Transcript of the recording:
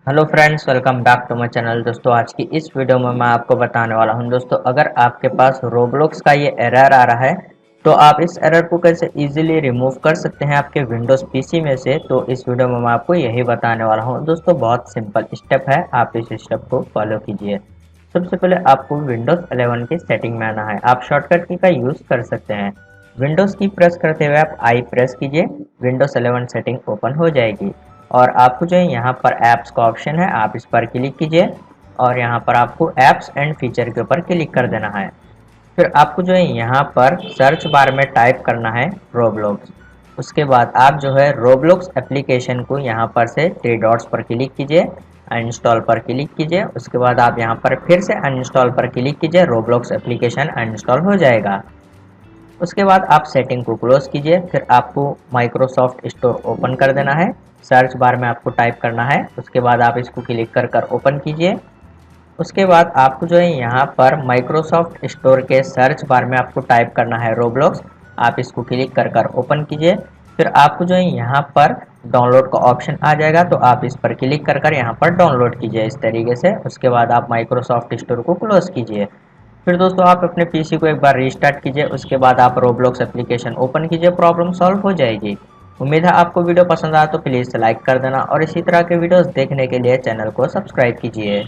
Hello friends, welcome back to my channel. दोस्तों, आज की इस वीडियो में मैं आपको बताने वाला हूं दोस्तों, अगर आपके पास रोब्लॉक्स का ये एरर आ रहा है तो आप इस एरर को कैसे इजीली रिमूव कर सकते हैं आपके विंडोज़ पीसी में से। तो इस वीडियो में मैं आपको यही बताने वाला हूं दोस्तों। बहुत सिंपल स्टेप है, आप इस स्टेप को फॉलो कीजिए। सबसे पहले आपको विंडोज़ 11 की सेटिंग में आना है। आप शॉर्टकट की का यूज़ कर सकते हैं। विंडोज़ की प्रेस करते हुए आप आई प्रेस कीजिए, विंडोज़ 11 सेटिंग ओपन हो जाएगी। और आपको जो है यहाँ पर ऐप्स का ऑप्शन है, आप इस पर क्लिक कीजिए और यहाँ पर आपको ऐप्स एंड फीचर के ऊपर क्लिक कर देना है। फिर आपको जो है यहाँ पर सर्च बार में टाइप करना है रोब्लॉक्स। उसके बाद आप जो है रोब्लॉक्स एप्लीकेशन को यहाँ पर से थ्री डॉट्स पर क्लिक कीजिए, अनइंस्टॉल पर क्लिक कीजिए। उसके बाद आप यहाँ पर फिर से अनइंस्टॉल पर क्लिक कीजिए, रोब्लॉक्स एप्लीकेशन अनइंस्टॉल हो जाएगा। उसके बाद आप सेटिंग को क्लोज कीजिए। फिर आपको माइक्रोसॉफ्ट स्टोर ओपन कर देना है। सर्च बार में आपको टाइप करना है, उसके बाद आप इसको क्लिक कर कर ओपन कीजिए। उसके बाद आपको जो है यहाँ पर माइक्रोसॉफ्ट स्टोर के सर्च बार में आपको टाइप करना है रोब्लॉक्स। आप इसको क्लिक कर कर ओपन कीजिए। फिर आपको जो है यहाँ पर डाउनलोड का ऑप्शन आ जाएगा, तो आप इस पर क्लिक कर कर यहाँ पर डाउनलोड कीजिए इस तरीके से। उसके बाद आप माइक्रोसॉफ्ट स्टोर को क्लोज कीजिए। फिर दोस्तों आप अपने पीसी को एक बार रीस्टार्ट कीजिए, उसके बाद आप रोब्लॉक्स एप्लीकेशन ओपन कीजिए, प्रॉब्लम सॉल्व हो जाएगी। उम्मीद है आपको वीडियो पसंद आया तो प्लीज़ लाइक कर देना और इसी तरह के वीडियोस देखने के लिए चैनल को सब्सक्राइब कीजिए।